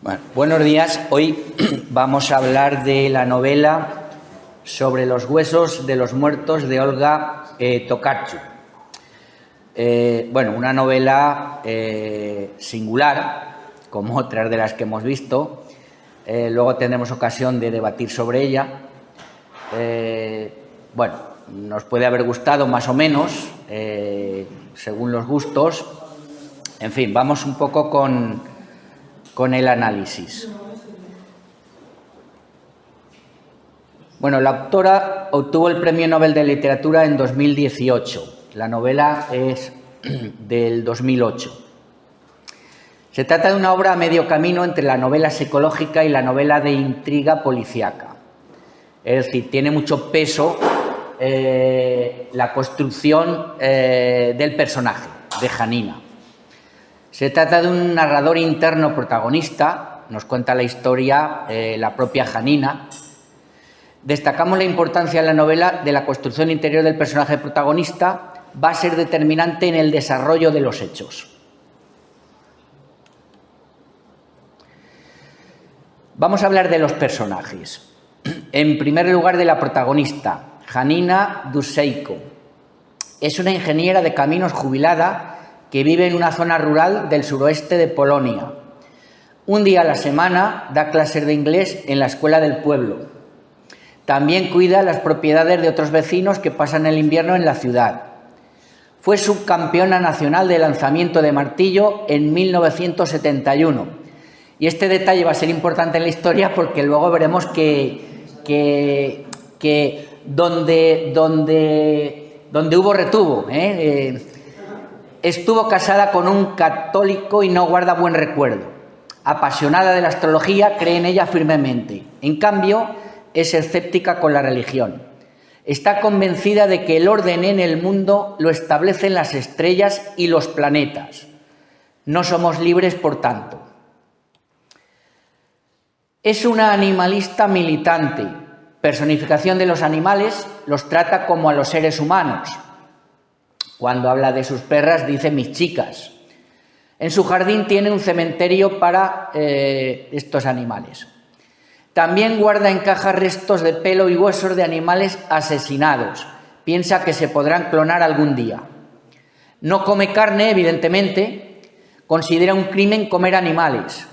Bueno, buenos días. Hoy vamos a hablar de la novela Sobre los huesos de los muertos de Olga Tokarczuk. Bueno, una novela singular, como otras de las que hemos visto. Luego tendremos ocasión de debatir sobre ella. Bueno, nos puede haber gustado más o menos, según los gustos. En fin, vamos un poco con el análisis. Bueno, la autora obtuvo el Premio Nobel de Literatura en 2018. La novela es del 2008. Se trata de una obra a medio camino entre la novela psicológica y la novela de intriga policíaca. Es decir, tiene mucho peso la construcción del personaje, de Janina. Se trata de un narrador interno protagonista, nos cuenta la historia la propia Janina. Destacamos la importancia en la novela de la construcción interior del personaje protagonista, va a ser determinante en el desarrollo de los hechos. Vamos a hablar de los personajes. En primer lugar, de la protagonista, Janina Duseiko. Es una ingeniera de caminos jubilada que vive en una zona rural del suroeste de Polonia. Un día a la semana da clases de inglés en la escuela del pueblo. También cuida las propiedades de otros vecinos que pasan el invierno en la ciudad. Fue subcampeona nacional de lanzamiento de martillo en 1971. Y este detalle va a ser importante en la historia porque luego veremos que donde hubo retuvo. Estuvo casada con un católico y no guarda buen recuerdo. Apasionada de la astrología, cree en ella firmemente. En cambio, es escéptica con la religión. Está convencida de que el orden en el mundo lo establecen las estrellas y los planetas. No somos libres, por tanto. Es una animalista militante. Personificación de los animales, los trata como a los seres humanos. Cuando habla de sus perras dice mis chicas. En su jardín tiene un cementerio para estos animales. También guarda en cajas restos de pelo y huesos de animales asesinados. Piensa que se podrán clonar algún día. No come carne, evidentemente. Considera un crimen comer animales.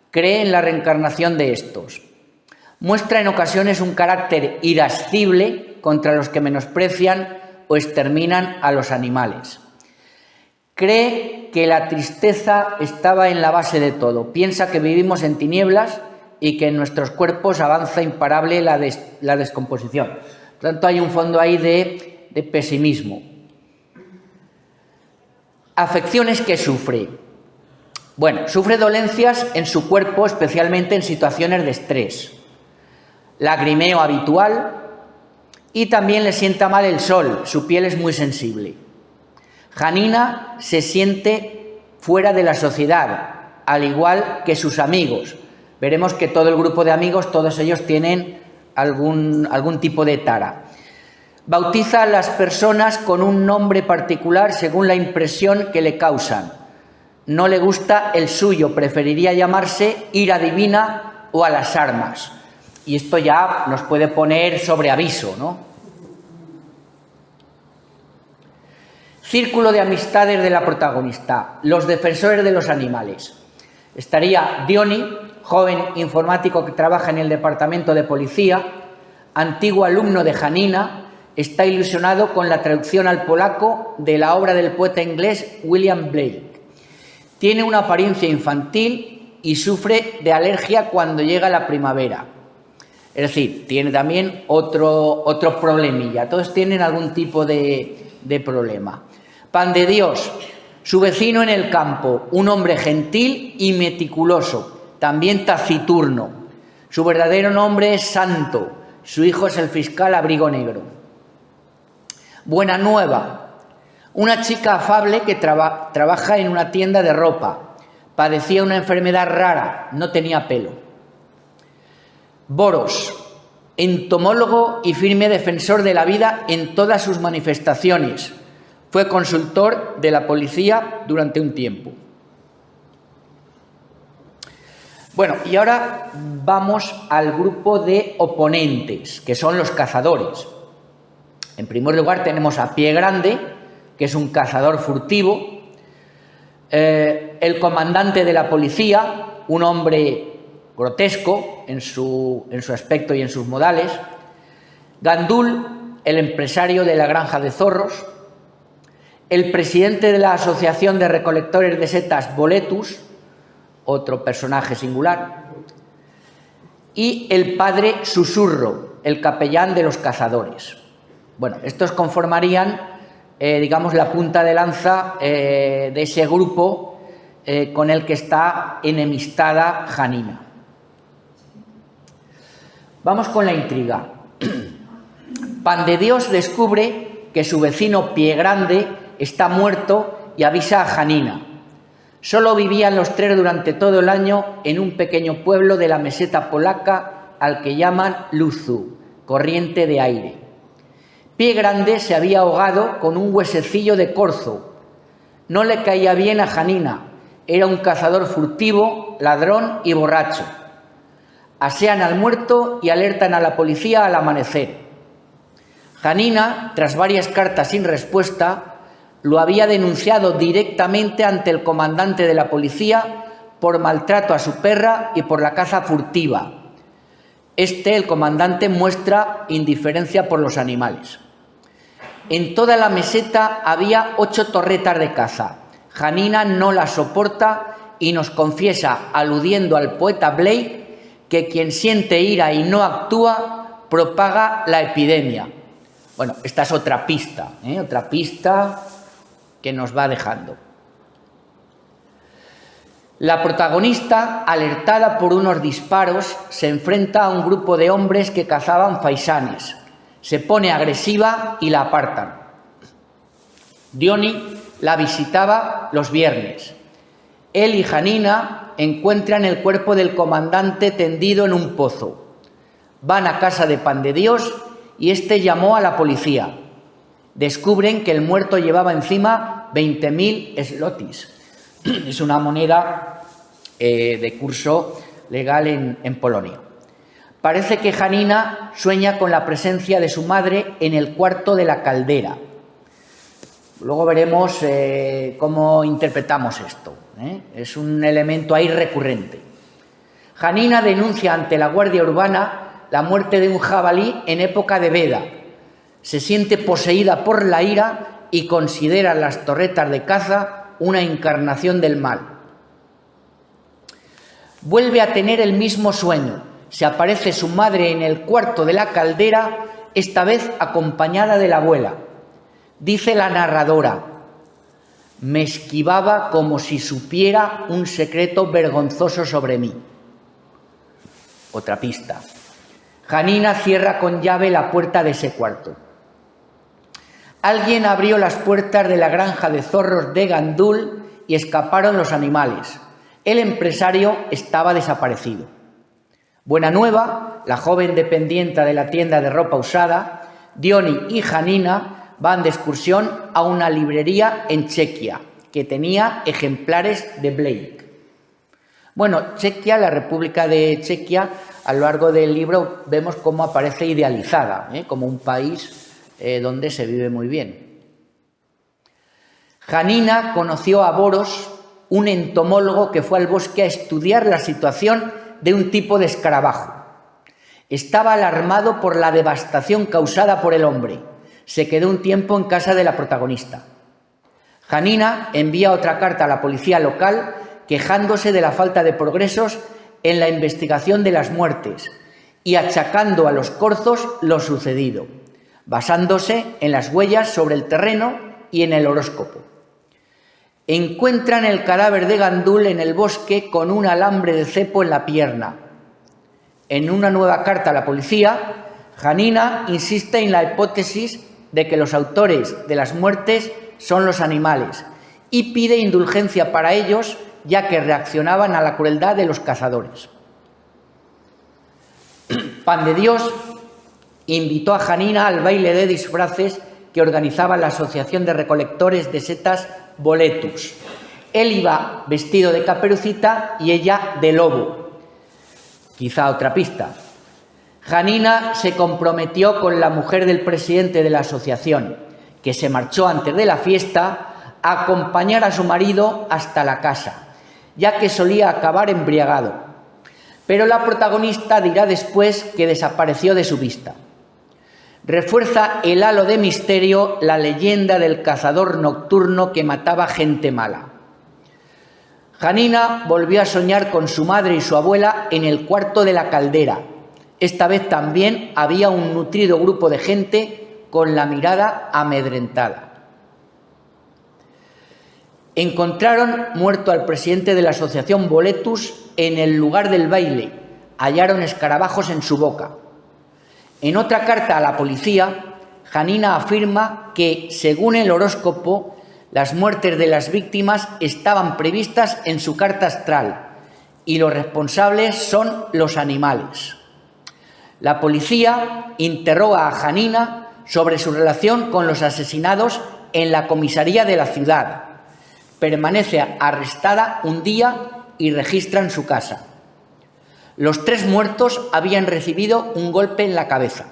Cree en la reencarnación de estos. Muestra en ocasiones un carácter irascible contra los que menosprecian o exterminan a los animales. Cree que la tristeza estaba en la base de todo. Piensa que vivimos en tinieblas y que en nuestros cuerpos avanza imparable la descomposición. Por tanto, hay un fondo ahí de pesimismo. Afecciones que sufre. Bueno, sufre dolencias en su cuerpo, especialmente en situaciones de estrés. Lagrimeo habitual y también le sienta mal el sol, su piel es muy sensible. Janina se siente fuera de la sociedad, al igual que sus amigos. Veremos que todo el grupo de amigos, todos ellos tienen algún tipo de tara. Bautiza a las personas con un nombre particular según la impresión que le causan. No le gusta el suyo, preferiría llamarse Ira Divina o a las armas. Y esto ya nos puede poner sobre aviso, ¿no? Círculo de amistades de la protagonista, los defensores de los animales. Estaría Diony, joven informático que trabaja en el departamento de policía, antiguo alumno de Janina, está ilusionado con la traducción al polaco de la obra del poeta inglés William Blake. Tiene una apariencia infantil y sufre de alergia cuando llega la primavera. Es decir, tiene también otro problemilla. Todos tienen algún tipo de problema. Pan de Dios, su vecino en el campo, un hombre gentil y meticuloso, también taciturno. Su verdadero nombre es Santo, su hijo es el fiscal Abrigo Negro. Buena Nueva, una chica afable que trabaja en una tienda de ropa. Padecía una enfermedad rara, no tenía pelo. Boros, entomólogo y firme defensor de la vida en todas sus manifestaciones. Fue consultor de la policía durante un tiempo. Bueno, y ahora vamos al grupo de oponentes, que son los cazadores. En primer lugar tenemos a Pie Grande, que es un cazador furtivo, el comandante de la policía, un hombre grotesco en su aspecto y en sus modales, Gandul, el empresario de la granja de zorros, el presidente de la Asociación de Recolectores de Setas, Boletus, otro personaje singular, y el padre Susurro, el capellán de los cazadores. Bueno, estos conformarían, digamos, la punta de lanza de ese grupo con el que está enemistada Janina. Vamos con la intriga. Pan de Dios descubre que su vecino Pie Grande está muerto y avisa a Janina. Solo vivían los tres durante todo el año en un pequeño pueblo de la meseta polaca al que llaman Luzu, corriente de aire. Pie Grande se había ahogado con un huesecillo de corzo. No le caía bien a Janina. Era un cazador furtivo, ladrón y borracho. Asean al muerto y alertan a la policía al amanecer. Janina, tras varias cartas sin respuesta, lo había denunciado directamente ante el comandante de la policía por maltrato a su perra y por la caza furtiva. El comandante, muestra indiferencia por los animales. En toda la meseta había 8 torretas de caza. Janina no las soporta y nos confiesa, aludiendo al poeta Blake, que quien siente ira y no actúa propaga la epidemia. Bueno, esta es otra pista que nos va dejando. La protagonista, alertada por unos disparos, se enfrenta a un grupo de hombres que cazaban faisanes. Se pone agresiva y la apartan. Diony la visitaba los viernes. Él y Janina encuentran el cuerpo del comandante tendido en un pozo. Van a casa de Pan de Dios y este llamó a la policía. Descubren que el muerto llevaba encima 20.000 zlotys. Es una moneda de curso legal en Polonia. Parece que Janina sueña con la presencia de su madre en el cuarto de la caldera. Luego veremos cómo interpretamos esto. Es un elemento ahí recurrente. Janina denuncia ante la Guardia Urbana la muerte de un jabalí en época de veda. Se siente poseída por la ira y considera las torretas de caza una encarnación del mal. Vuelve a tener el mismo sueño. Se aparece su madre en el cuarto de la caldera, esta vez acompañada de la abuela. Dice la narradora: me esquivaba como si supiera un secreto vergonzoso sobre mí. Otra pista. Janina cierra con llave la puerta de ese cuarto. Alguien abrió las puertas de la granja de zorros de Gandul y escaparon los animales. El empresario estaba desaparecido. Buena Nueva, la joven dependienta de la tienda de ropa usada, Diony y Janina van de excursión a una librería en Chequia, que tenía ejemplares de Blake. Bueno, Chequia, la República de Chequia, a lo largo del libro vemos cómo aparece idealizada, como un país donde se vive muy bien. Janina conoció a Boros, un entomólogo que fue al bosque a estudiar la situación de un tipo de escarabajo. Estaba alarmado por la devastación causada por el hombre. Se quedó un tiempo en casa de la protagonista. Janina envía otra carta a la policía local quejándose de la falta de progresos en la investigación de las muertes y achacando a los corzos lo sucedido, basándose en las huellas sobre el terreno y en el horóscopo. Encuentran el cadáver de Gandul en el bosque con un alambre de cepo en la pierna. En una nueva carta a la policía, Janina insiste en la hipótesis de que los autores de las muertes son los animales y pide indulgencia para ellos, ya que reaccionaban a la crueldad de los cazadores. Pan de Dios invitó a Janina al baile de disfraces que organizaba la Asociación de Recolectores de Setas Boletus. Él iba vestido de Caperucita y ella de lobo. Quizá otra pista. Janina se comprometió con la mujer del presidente de la asociación, que se marchó antes de la fiesta a acompañar a su marido hasta la casa, ya que solía acabar embriagado. Pero la protagonista dirá después que desapareció de su vista. Refuerza el halo de misterio la leyenda del cazador nocturno que mataba gente mala. Janina volvió a soñar con su madre y su abuela en el cuarto de la caldera. Esta vez también había un nutrido grupo de gente con la mirada amedrentada. Encontraron muerto al presidente de la asociación Boletus en el lugar del baile. Hallaron escarabajos en su boca. En otra carta a la policía, Janina afirma que, según el horóscopo, las muertes de las víctimas estaban previstas en su carta astral y los responsables son los animales. La policía interroga a Janina sobre su relación con los asesinados en la comisaría de la ciudad. Permanece arrestada un día y registran su casa. Los 3 muertos habían recibido un golpe en la cabeza.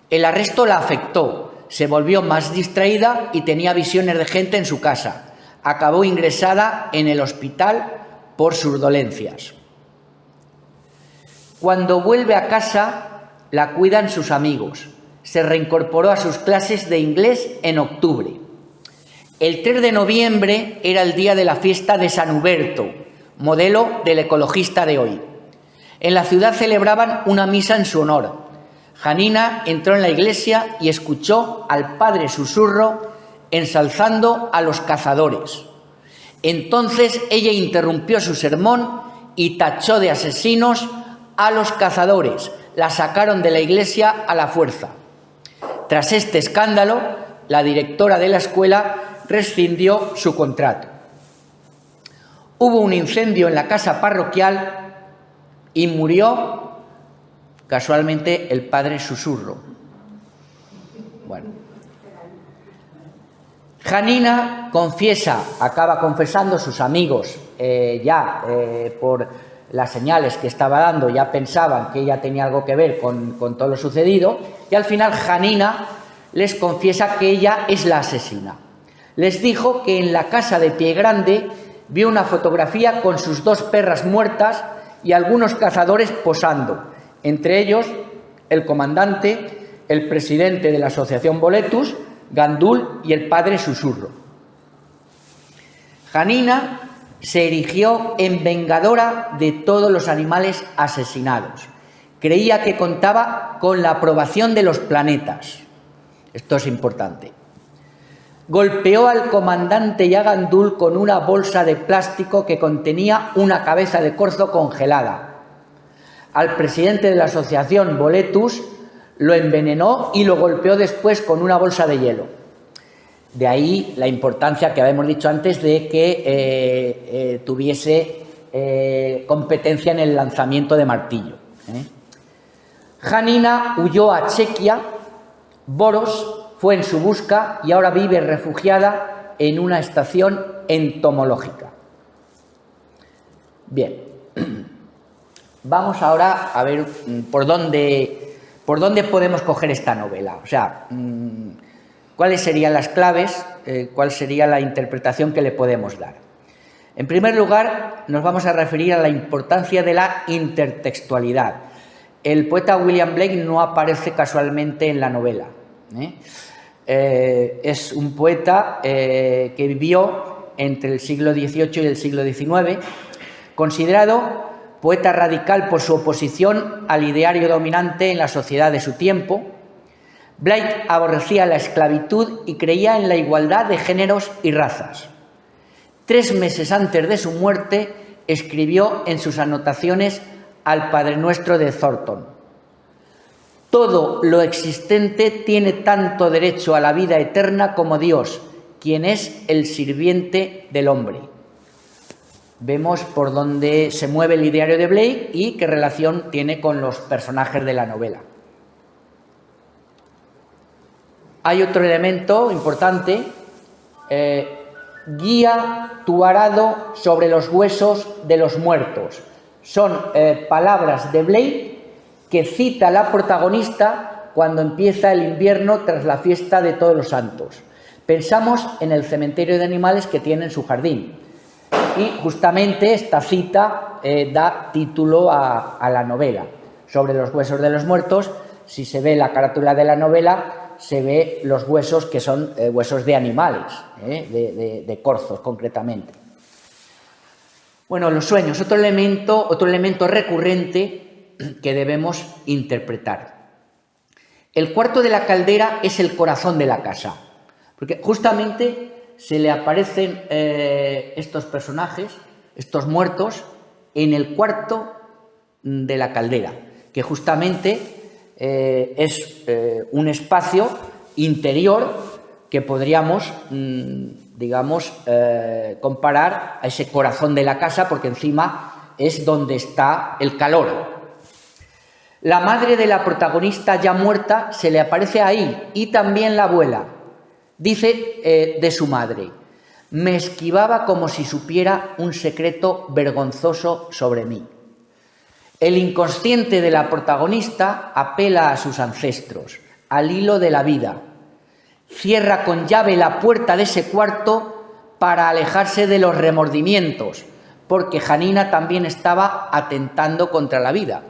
El arresto la afectó, se volvió más distraída y tenía visiones de gente en su casa. Acabó ingresada en el hospital por sus dolencias. Cuando vuelve a casa, la cuidan sus amigos. Se reincorporó a sus clases de inglés en octubre. El 3 de noviembre era el día de la fiesta de San Huberto, modelo del ecologista de hoy. En la ciudad celebraban una misa en su honor. Janina entró en la iglesia y escuchó al padre Susurro ensalzando a los cazadores. Entonces ella interrumpió su sermón y tachó de asesinos a los cazadores. La sacaron de la iglesia a la fuerza. Tras este escándalo, la directora de la escuela rescindió su contrato. Hubo un incendio en la casa parroquial y murió casualmente el padre Susurro. Bueno. Janina acaba confesando, sus amigos por las señales que estaba dando, ya pensaban que ella tenía algo que ver con todo lo sucedido, y al final Janina les confiesa que ella es la asesina. Les dijo que en la casa de Piegrande vio una fotografía con sus 2 perras muertas y algunos cazadores posando, entre ellos el comandante, el presidente de la asociación Boletus, Gandul y el padre Susurro. Janina se erigió en vengadora de todos los animales asesinados. Creía que contaba con la aprobación de los planetas. Esto es importante. Golpeó al comandante y a Gandul con una bolsa de plástico que contenía una cabeza de corzo congelada. Al presidente de la asociación Boletus lo envenenó y lo golpeó después con una bolsa de hielo. De ahí la importancia que habíamos dicho antes de que tuviese competencia en el lanzamiento de martillo. Janina huyó a Chequia. Boros fue en su busca y ahora vive refugiada en una estación entomológica. Bien, vamos ahora a ver por dónde podemos coger esta novela. O sea, cuáles serían las claves, cuál sería la interpretación que le podemos dar. En primer lugar, nos vamos a referir a la importancia de la intertextualidad. El poeta William Blake no aparece casualmente en la novela. Es un poeta que vivió entre el siglo XVIII y el siglo XIX, considerado poeta radical por su oposición al ideario dominante en la sociedad de su tiempo. Blake aborrecía la esclavitud y creía en la igualdad de géneros y razas. 3 meses antes de su muerte, escribió en sus anotaciones al Padre Nuestro de Thornton: todo lo existente tiene tanto derecho a la vida eterna como Dios, quien es el sirviente del hombre. Vemos por dónde se mueve el ideario de Blake y qué relación tiene con los personajes de la novela. Hay otro elemento importante: guía tu arado sobre los huesos de los muertos. Son palabras de Blake que cita la protagonista cuando empieza el invierno tras la fiesta de Todos los Santos. Pensamos en el cementerio de animales que tiene en su jardín. Y justamente esta cita da título a la novela. Sobre los huesos de los muertos, si se ve la carátula de la novela, se ve los huesos que son huesos de animales, de corzos concretamente. Bueno, los sueños, otro elemento recurrente que debemos interpretar. El cuarto de la caldera es el corazón de la casa, porque justamente se le aparecen estos personajes, estos muertos, en el cuarto de la caldera, que justamente es un espacio interior que podríamos, digamos, comparar a ese corazón de la casa, porque encima es donde está el calor. La madre de la protagonista ya muerta se le aparece ahí, y también la abuela. Dice de su madre: me esquivaba como si supiera un secreto vergonzoso sobre mí. El inconsciente de la protagonista apela a sus ancestros, al hilo de la vida. Cierra con llave la puerta de ese cuarto para alejarse de los remordimientos, porque Janina también estaba atentando contra la vida.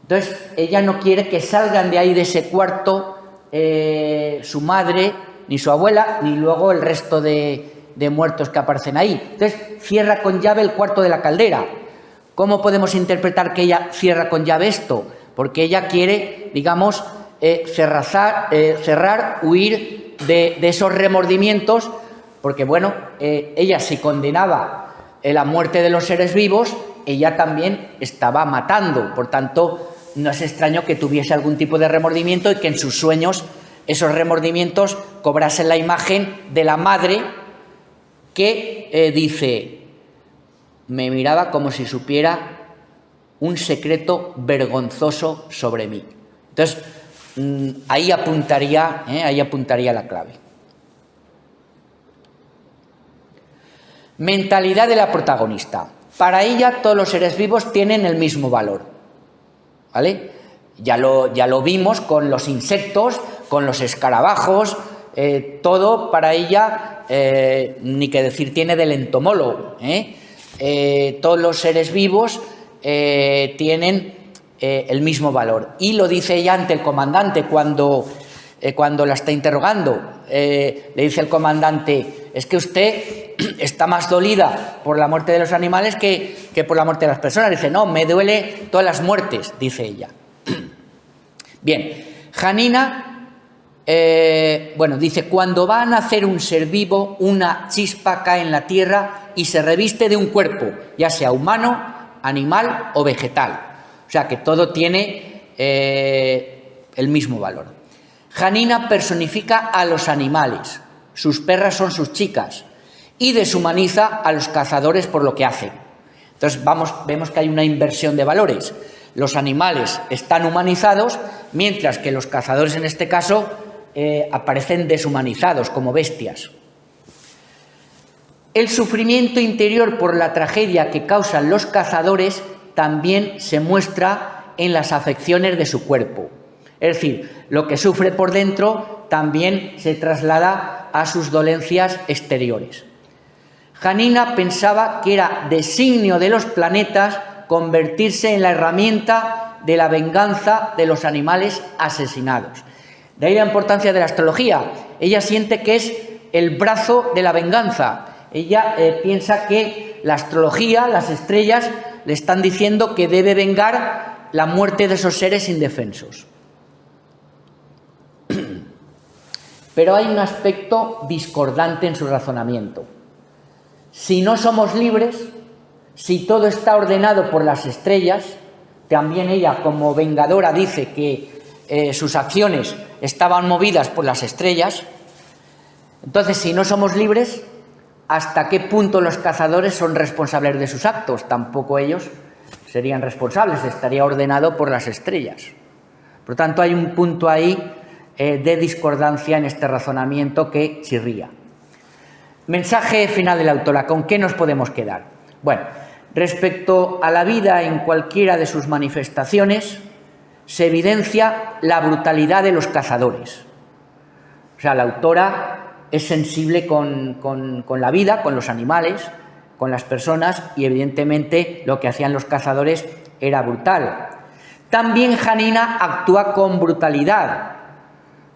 Entonces, ella no quiere que salgan de ahí, de ese cuarto, su madre, ni su abuela, ni luego el resto de muertos que aparecen ahí. Entonces, cierra con llave el cuarto de la caldera. ¿Cómo podemos interpretar que ella cierra con llave esto? Porque ella quiere, digamos, cerrar, huir de esos remordimientos, porque, bueno, ella se condenaba la muerte de los seres vivos, ella también estaba matando. Por tanto, no es extraño que tuviese algún tipo de remordimiento y que en sus sueños esos remordimientos cobrasen la imagen de la madre que dice: me miraba como si supiera un secreto vergonzoso sobre mí. Entonces, ahí apuntaría la clave. Mentalidad de la protagonista. Para ella todos los seres vivos tienen el mismo valor, ¿vale? Ya lo vimos con los insectos, con los escarabajos, todo para ella, ni que decir tiene del entomólogo, todos los seres vivos tienen el mismo valor. Y lo dice ella ante el comandante cuando la está interrogando. Le dice el comandante: es que usted está más dolida por la muerte de los animales que por la muerte de las personas. Dice: no, me duele todas las muertes, dice ella. Bien, Janina, dice: cuando va a nacer un ser vivo, una chispa cae en la tierra y se reviste de un cuerpo, ya sea humano, animal o vegetal. O sea que todo tiene el mismo valor. Janina personifica a los animales, sus perras son sus chicas, y deshumaniza a los cazadores por lo que hacen. Entonces vemos que hay una inversión de valores. Los animales están humanizados, mientras que los cazadores, en este caso, aparecen deshumanizados, como bestias. El sufrimiento interior por la tragedia que causan los cazadores también se muestra en las afecciones de su cuerpo. Es decir, lo que sufre por dentro también se traslada a sus dolencias exteriores. Janina pensaba que era designio de los planetas convertirse en la herramienta de la venganza de los animales asesinados. De ahí la importancia de la astrología. Ella siente que es el brazo de la venganza. Ella piensa que la astrología, las estrellas, le están diciendo que debe vengar la muerte de esos seres indefensos. Pero hay un aspecto discordante en su razonamiento. Si no somos libres, si todo está ordenado por las estrellas, también ella como vengadora dice que sus acciones estaban movidas por las estrellas. Entonces, si no somos libres, ¿hasta qué punto los cazadores son responsables de sus actos? Tampoco ellos serían responsables, estaría ordenado por las estrellas. Por lo tanto, hay un punto ahí de discordancia en este razonamiento que chirría. Mensaje final de la autora, ¿con qué nos podemos quedar? Bueno, Respecto a la vida en cualquiera de sus manifestaciones, se evidencia la brutalidad de los cazadores. O sea, la autora es sensible con la vida, con los animales, con las personas, y evidentemente lo que hacían los cazadores era brutal. También Janina actúa con brutalidad.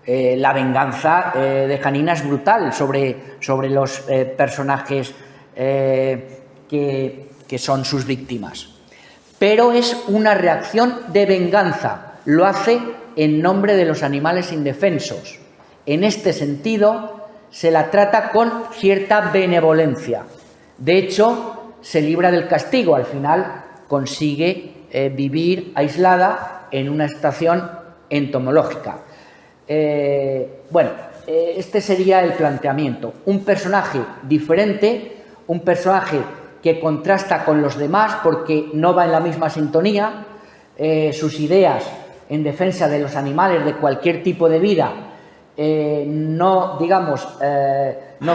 La venganza de Janina es brutal sobre los personajes que son sus víctimas. Pero es una reacción de venganza, lo hace en nombre de los animales indefensos. En este sentido, se la trata con cierta benevolencia. De hecho, se libra del castigo, al final consigue vivir aislada en una estación entomológica. Este sería el planteamiento. Un personaje diferente, un personaje que contrasta con los demás porque no va en la misma sintonía, sus ideas en defensa de los animales, de cualquier tipo de vida, no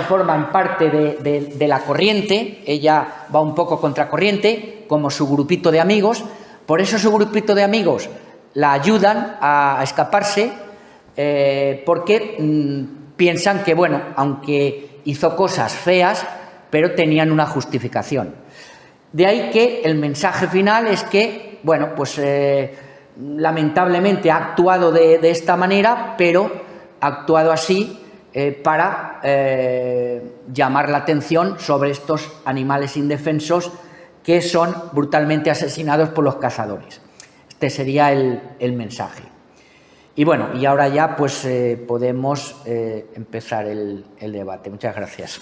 forman parte de la corriente. Ella va un poco contracorriente, como su grupito de amigos. Por eso su grupito de amigos la ayudan a escaparse, porque piensan que, bueno, aunque hizo cosas feas, pero tenían una justificación. De ahí que el mensaje final es que, bueno, pues lamentablemente ha actuado de esta manera, pero ha actuado así para llamar la atención sobre estos animales indefensos que son brutalmente asesinados por los cazadores. Este sería el mensaje. Y bueno, y ahora ya pues podemos empezar el debate. Muchas gracias.